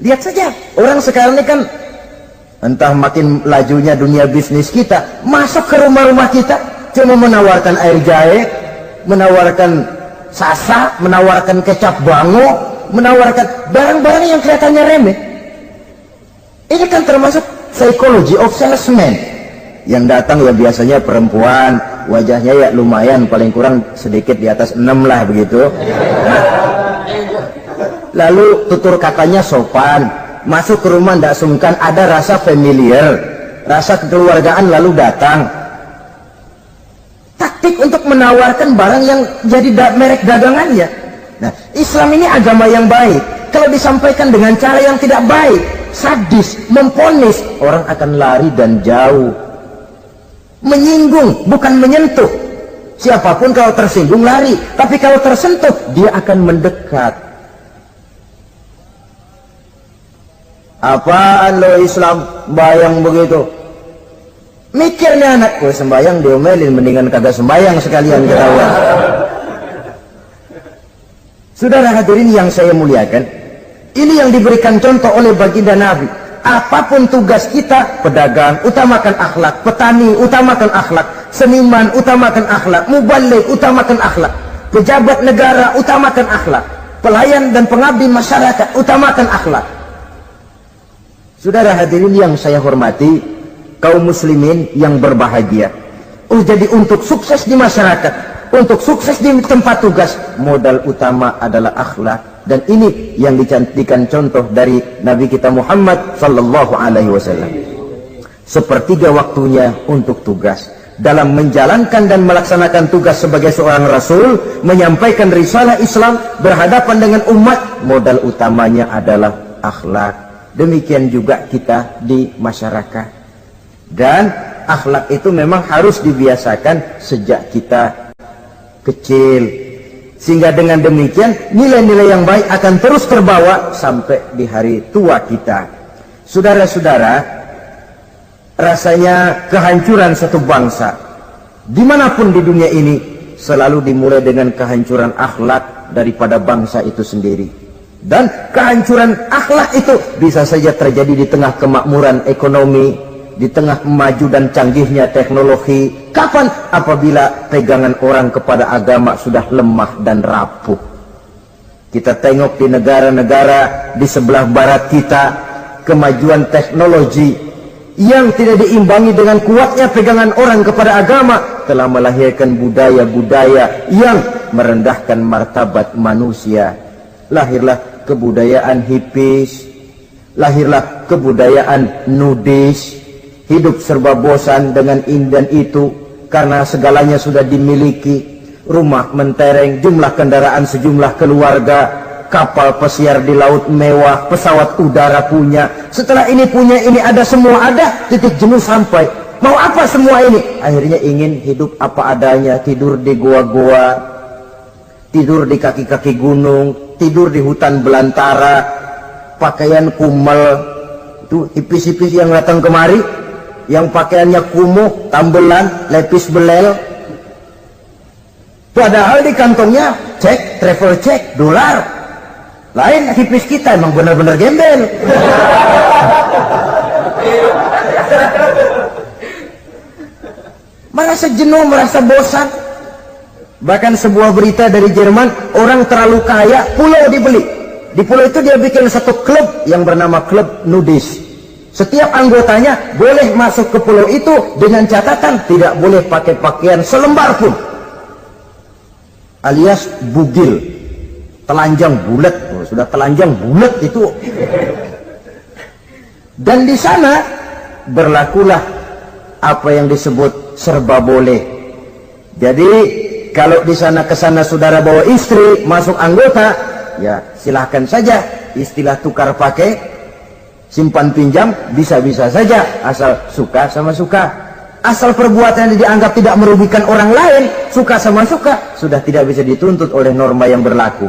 Speaker 1: Lihat saja, orang sekarang ini kan entah makin lajunya dunia bisnis kita, masuk ke rumah-rumah kita cuma menawarkan air jahe, menawarkan sasa, menawarkan kecap bango, menawarkan barang-barang yang kelihatannya remeh. Ini kan termasuk psychology of salesman. Yang datang ya biasanya perempuan, wajahnya ya lumayan, paling kurang sedikit di atas 6 lah begitu. Lalu tutur katanya sopan, masuk ke rumah tidak sungkan, ada rasa familiar, rasa kekeluargaan, lalu datang. Taktik untuk menawarkan barang yang jadi merek dagangannya. Nah, Islam ini agama yang baik. Kalau disampaikan dengan cara yang tidak baik, sadis, memponis, orang akan lari dan jauh. Menyinggung, bukan menyentuh. Siapapun kalau tersinggung lari, tapi kalau tersentuh, dia akan mendekat. Apaan lo Islam bayang begitu? Mikirnya anakku sembayang diomelin, mendingan kagak sembayang sekalian ketahuan. Saudara hadirin yang saya muliakan, ini yang diberikan contoh oleh baginda Nabi. Apapun tugas kita, pedagang utamakan akhlak, petani utamakan akhlak, seniman utamakan akhlak, mubaligh utamakan akhlak, pejabat negara utamakan akhlak, pelayan dan pengabdi masyarakat utamakan akhlak. Saudara hadirin yang saya hormati, kaum muslimin yang berbahagia. Jadi untuk sukses di masyarakat, untuk sukses di tempat tugas, modal utama adalah akhlak. Dan ini yang dicantikan contoh dari Nabi kita Muhammad sallallahu alaihi wasallam. Sepertiga waktunya untuk tugas. Dalam menjalankan dan melaksanakan tugas sebagai seorang rasul, menyampaikan risalah Islam, berhadapan dengan umat, modal utamanya adalah akhlak. Demikian juga kita di masyarakat. Dan akhlak itu memang harus dibiasakan sejak kita kecil. Sehingga dengan demikian nilai-nilai yang baik akan terus terbawa sampai di hari tua kita. Saudara-saudara, rasanya kehancuran satu bangsa dimanapun di dunia ini selalu dimulai dengan kehancuran akhlak daripada bangsa itu sendiri. Dan kehancuran akhlak itu bisa saja terjadi di tengah kemakmuran ekonomi, di tengah maju dan canggihnya teknologi. Kapan? Apabila pegangan orang kepada agama sudah lemah dan rapuh. Kita tengok di negara-negara di sebelah barat kita, kemajuan teknologi yang tidak diimbangi dengan kuatnya pegangan orang kepada agama telah melahirkan budaya-budaya yang merendahkan martabat manusia. Lahirlah kebudayaan hippies, lahirlah kebudayaan nudis, hidup serba bosan dengan ini dan itu karena segalanya sudah dimiliki. Rumah mentereng, jumlah kendaraan sejumlah keluarga, kapal pesiar di laut mewah, pesawat udara punya, setelah ini punya, ini ada, semua ada, titik jenuh sampai. Mau apa semua ini? Akhirnya ingin hidup apa adanya, tidur di goa-goa, tidur di kaki-kaki gunung, tidur di hutan belantara, pakaian kumel. Itu hipis-hipis yang datang kemari, yang pakaiannya kumuh, tambelan, lepis belel, padahal di kantongnya cek, travel cek, dolar. Lain hipis kita, emang benar-benar gembel. Merasa jenuh, merasa bosan. Bahkan sebuah berita dari Jerman, orang terlalu kaya, pulau dibeli. Di pulau itu dia bikin satu klub yang bernama klub nudis. Setiap anggotanya boleh masuk ke pulau itu dengan catatan tidak boleh pakai pakaian selembar pun, alias bugil, telanjang bulat. Sudah telanjang bulat itu. Dan di sana berlakulah apa yang disebut serba boleh. Jadi kalau di sana kesana saudara bawa istri masuk anggota, ya silahkan saja. Istilah tukar pakai, simpan pinjam, bisa-bisa saja, asal suka sama suka. Asal perbuatan yang dianggap tidak merugikan orang lain, suka sama suka, sudah tidak bisa dituntut oleh norma yang berlaku.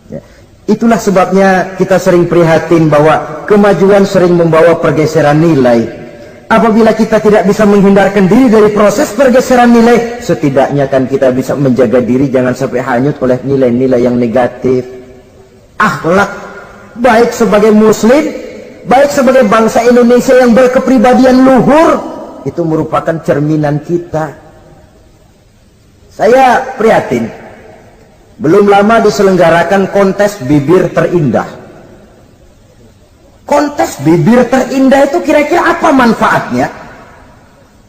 Speaker 1: Ya. Itulah sebabnya kita sering prihatin bahwa kemajuan sering membawa pergeseran nilai. Apabila kita tidak bisa menghindarkan diri dari proses pergeseran nilai, setidaknya kan kita bisa menjaga diri jangan sampai hanyut oleh nilai-nilai yang negatif. Akhlak baik sebagai muslim, baik sebagai bangsa Indonesia yang berkepribadian luhur, itu merupakan cerminan kita. Saya prihatin, belum lama diselenggarakan kontes bibir terindah. Kontes bibir terindah itu kira-kira apa manfaatnya?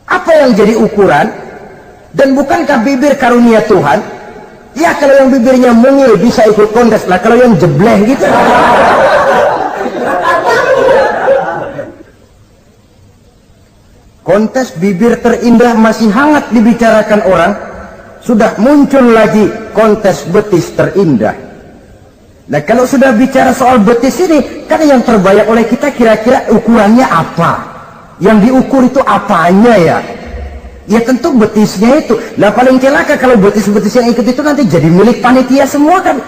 Speaker 1: Apa yang jadi ukuran? Dan bukankah bibir karunia Tuhan? Ya kalau yang bibirnya mungil bisa ikut kontes lah, kalau yang jebleh gitu. Kontes bibir terindah masih hangat dibicarakan orang. Sudah muncul lagi kontes betis terindah. Nah kalau sudah bicara soal betis ini, kan yang terbayang oleh kita kira-kira ukurannya apa? Yang diukur itu apanya ya? Ya tentu betisnya itu. Nah paling celaka kalau betis-betis yang ikut itu nanti jadi milik panitia semua kan.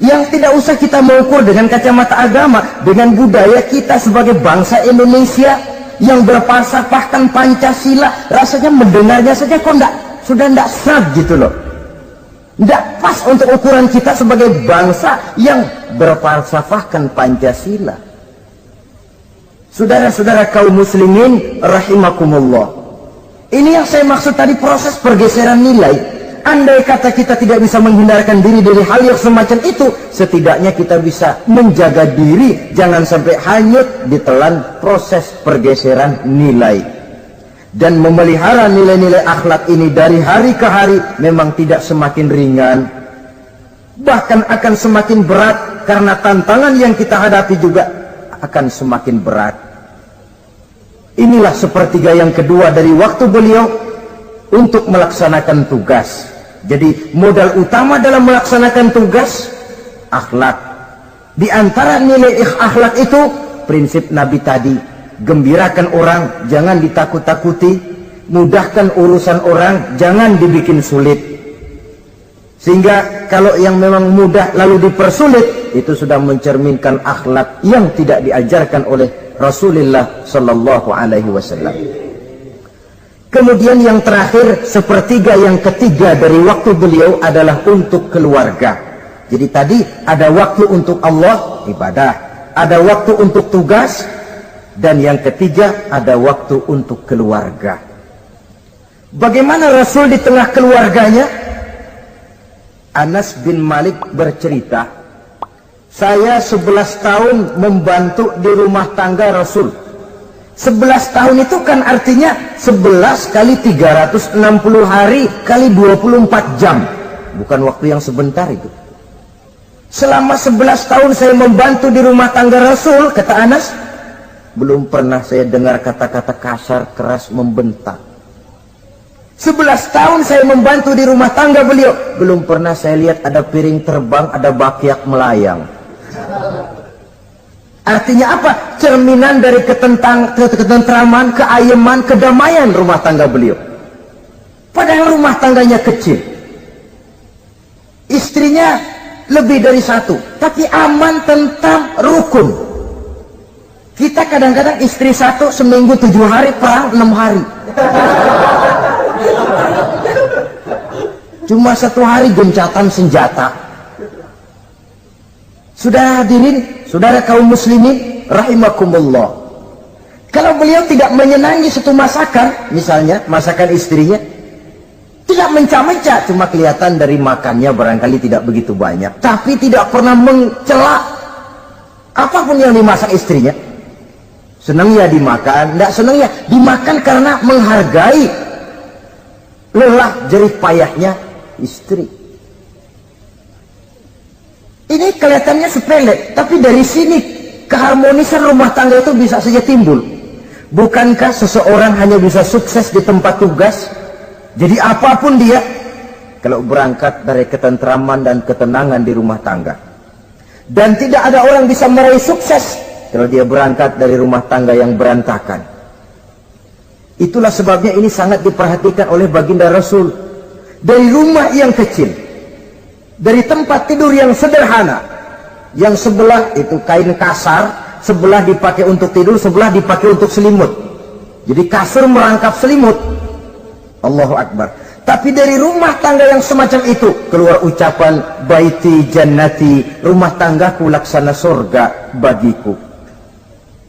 Speaker 1: Yang tidak usah kita mengukur dengan kacamata agama, dengan budaya kita sebagai bangsa Indonesia yang berfalsafahkan Pancasila, rasanya mendengarnya saja kok sudah tidak sah gitu loh. Tidak pas untuk ukuran kita sebagai bangsa yang berfalsafahkan Pancasila. Saudara-saudara kaum muslimin rahimakumullah. Ini yang saya maksud tadi, proses pergeseran nilai. Andai kata kita tidak bisa menghindarkan diri dari hal yang semacam itu, setidaknya kita bisa menjaga diri jangan sampai hanyut ditelan proses pergeseran nilai. Dan memelihara nilai-nilai akhlak ini dari hari ke hari memang tidak semakin ringan, bahkan akan semakin berat, karena tantangan yang kita hadapi juga akan semakin berat. Inilah sepertiga yang kedua dari waktu beliau untuk melaksanakan tugas. Jadi modal utama dalam melaksanakan tugas akhlak. Di antara nilai akhlak itu prinsip Nabi tadi, gembirakan orang, jangan ditakut-takuti, mudahkan urusan orang, jangan dibikin sulit. Sehingga kalau yang memang mudah lalu dipersulit, itu sudah mencerminkan akhlak yang tidak diajarkan oleh Rasulullah sallallahu alaihi wasallam. Kemudian yang terakhir, sepertiga yang ketiga dari waktu beliau adalah untuk keluarga. Jadi tadi ada waktu untuk Allah, ibadah, ada waktu untuk tugas, dan yang ketiga ada waktu untuk keluarga. Bagaimana Rasul di tengah keluarganya? Anas bin Malik bercerita, saya 11 tahun membantu di rumah tangga Rasul. 11 tahun itu kan artinya 11 kali 360 hari kali 24 jam. Bukan waktu yang sebentar itu. Selama 11 tahun saya membantu di rumah tangga Rasul, kata Anas, belum pernah saya dengar kata-kata kasar, keras, membentak. 11 tahun saya membantu di rumah tangga beliau, belum pernah saya lihat ada piring terbang, ada bakyak melayang. Artinya apa? Cerminan dari ketentraman, keayeman, kedamaian rumah tangga beliau. Padahal rumah tangganya kecil, istrinya lebih dari satu, tapi aman, tentram, rukun. Kita kadang-kadang istri satu seminggu 7 hari, perang 6 hari. Cuma 1 hari gencatan senjata. Sudah hadirin, saudara kaum muslimin rahimakumullah. Kalau beliau tidak menyenangi satu masakan, misalnya masakan istrinya, tidak mencah-mencah, cuma kelihatan dari makannya barangkali tidak begitu banyak, tapi tidak pernah mencela apapun yang dimasak istrinya. Senang ya dimakan, tidak senang ya dimakan karena menghargai lelah jerih payahnya istri. Ini kelihatannya sepele, tapi dari sini keharmonisan rumah tangga itu bisa saja timbul. Bukankah seseorang hanya bisa sukses di tempat tugas? Jadi apapun dia, kalau berangkat dari ketentraman dan ketenangan di rumah tangga. Dan tidak ada orang bisa meraih sukses kalau dia berangkat dari rumah tangga yang berantakan. Itulah sebabnya ini sangat diperhatikan oleh baginda Rasul. Dari rumah yang kecil, dari tempat tidur yang sederhana, yang sebelah itu kain kasar, sebelah dipakai untuk tidur, sebelah dipakai untuk selimut. Jadi kasur merangkap selimut. Allahu Akbar. Tapi dari rumah tangga yang semacam itu keluar ucapan baiti jannati, rumah tanggaku laksana surga bagiku.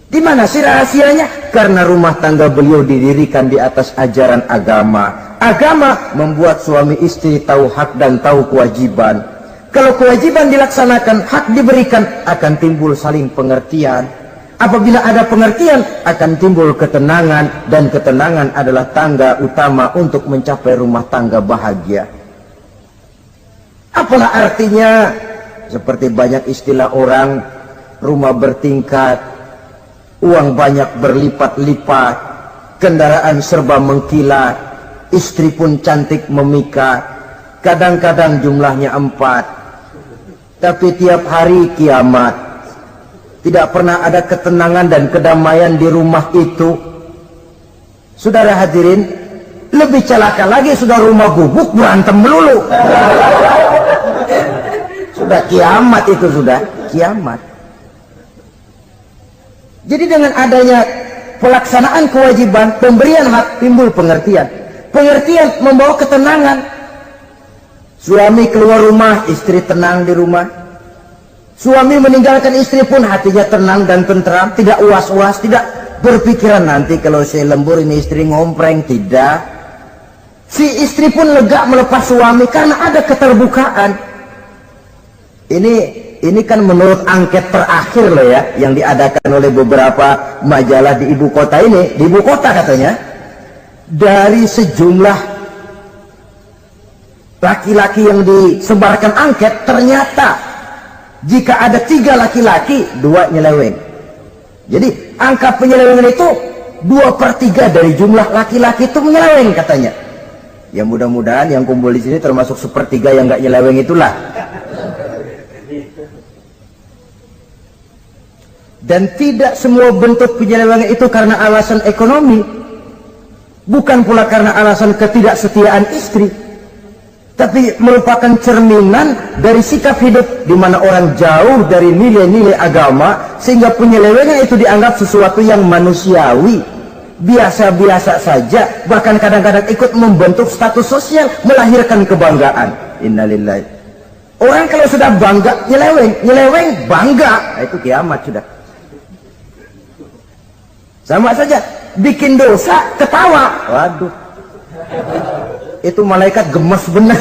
Speaker 1: Di mana sih rahasianya? Karena rumah tangga beliau didirikan di atas ajaran agama. Agama membuat suami istri tahu hak dan tahu kewajiban. Kalau kewajiban dilaksanakan, hak diberikan, akan timbul saling pengertian. Apabila ada pengertian, akan timbul ketenangan, dan ketenangan adalah tangga utama untuk mencapai rumah tangga bahagia. Apalah artinya? Seperti banyak istilah orang, rumah bertingkat, uang banyak berlipat-lipat, kendaraan serba mengkilat, istri pun cantik memikat, kadang-kadang jumlahnya 4. Tapi tiap hari kiamat. Tidak pernah ada ketenangan dan kedamaian di rumah itu. Saudara hadirin, lebih celaka lagi sudah rumah gubuk berantem melulu. Sudah kiamat itu, sudah kiamat. Jadi dengan adanya pelaksanaan kewajiban, pemberian hak, timbul pengertian. Pengertian membawa ketenangan. Suami keluar rumah, istri tenang di rumah. Suami meninggalkan istri pun hatinya tenang dan tentram, tidak was-was, tidak berpikiran nanti kalau saya lembur ini istri ngompreng, tidak. Si istri pun lega melepas suami karena ada keterbukaan. Ini kan menurut angket terakhir loh ya, yang diadakan oleh beberapa majalah di ibu kota ini, di ibu kota katanya, dari sejumlah laki-laki yang disebarkan angket, ternyata jika ada 3 laki-laki, 2 nyeleweng. Jadi angka penyelewengan itu 2/3 dari jumlah laki-laki itu menyeleweng katanya. Ya mudah-mudahan yang kumpul di sini termasuk 1/3 yang nggak nyeleweng itulah. Dan tidak semua bentuk penyelewengan itu karena alasan ekonomi, bukan pula karena alasan ketidaksetiaan istri, tapi merupakan cerminan dari sikap hidup di mana orang jauh dari nilai-nilai agama, sehingga penyelewengan itu dianggap sesuatu yang manusiawi, biasa-biasa saja, bahkan kadang-kadang ikut membentuk status sosial, melahirkan kebanggaan. Innalillahi. Orang kalau sudah bangga nyeleweng bangga, nah, itu kiamat sudah. Sama saja, bikin dosa ketawa, waduh, itu malaikat gemes benar.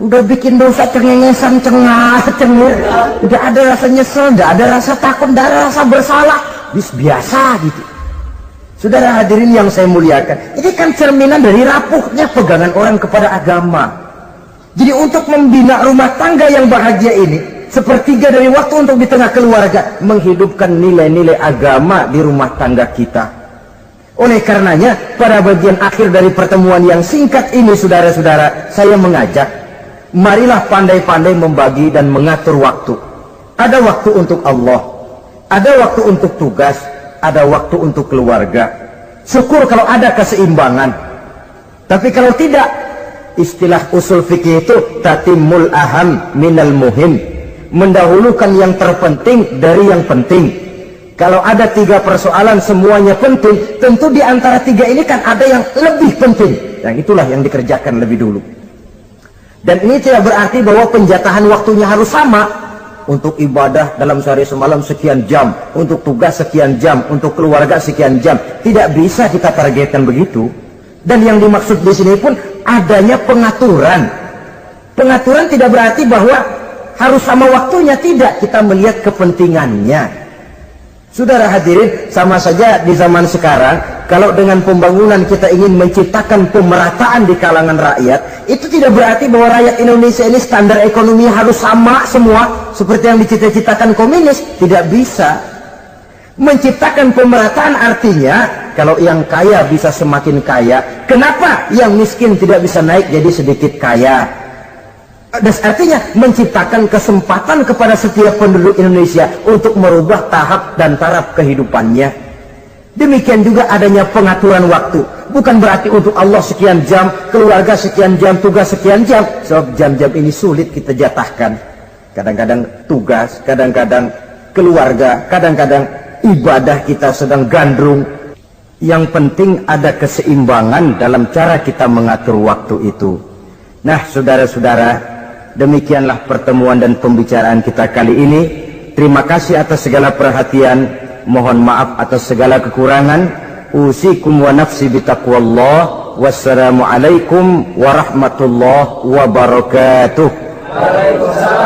Speaker 1: Udah bikin dosa cengengesan, cengir, udah ada rasa nyesel, udah ada rasa takut, udah ada rasa bersalah, biasa gitu. Saudara hadirin yang saya muliakan, ini kan cerminan dari rapuhnya pegangan orang kepada agama. Jadi untuk membina rumah tangga yang bahagia ini, 1/3 dari waktu untuk di tengah keluarga, menghidupkan nilai-nilai agama di rumah tangga kita. Oleh karenanya, pada bagian akhir dari pertemuan yang singkat ini, saudara-saudara, saya mengajak, marilah pandai-pandai membagi dan mengatur waktu. Ada waktu untuk Allah, ada waktu untuk tugas, ada waktu untuk keluarga. Syukur kalau ada keseimbangan. Tapi kalau tidak, istilah usul fikih itu tatimul aham minal muhim, mendahulukan yang terpenting dari yang penting. Kalau ada 3 persoalan semuanya penting, tentu di antara 3 ini kan ada yang lebih penting. Yang itulah yang dikerjakan lebih dulu. Dan ini tidak berarti bahwa penjatahan waktunya harus sama. Untuk ibadah dalam sehari semalam sekian jam, untuk tugas sekian jam, untuk keluarga sekian jam. Tidak bisa kita targetkan begitu. Dan yang dimaksud di sini pun adanya pengaturan. Pengaturan tidak berarti bahwa harus sama waktunya, tidak. Kita melihat kepentingannya. Saudara hadirin, sama saja di zaman sekarang, kalau dengan pembangunan kita ingin menciptakan pemerataan di kalangan rakyat, itu tidak berarti bahwa rakyat Indonesia ini standar ekonomi harus sama semua, seperti yang dicita-citakan komunis. Tidak bisa. Menciptakan pemerataan artinya, kalau yang kaya bisa semakin kaya, kenapa yang miskin tidak bisa naik jadi sedikit kaya? Dan artinya menciptakan kesempatan kepada setiap penduduk Indonesia untuk merubah tahap dan taraf kehidupannya. Demikian juga adanya pengaturan waktu. Bukan berarti untuk Allah sekian jam, keluarga sekian jam, tugas sekian jam. Sebab jam-jam ini sulit kita jatahkan. Kadang-kadang tugas, kadang-kadang keluarga, kadang-kadang ibadah kita sedang gandrung. Yang penting ada keseimbangan dalam cara kita mengatur waktu itu. Nah, saudara-saudara, demikianlah pertemuan dan pembicaraan kita kali ini. Terima kasih atas segala perhatian. Mohon maaf atas segala kekurangan. Usikum wa nafsi bitaqwallah. Wassalamualaikum warahmatullahi wabarakatuh.
Speaker 2: Waalaikumsalam.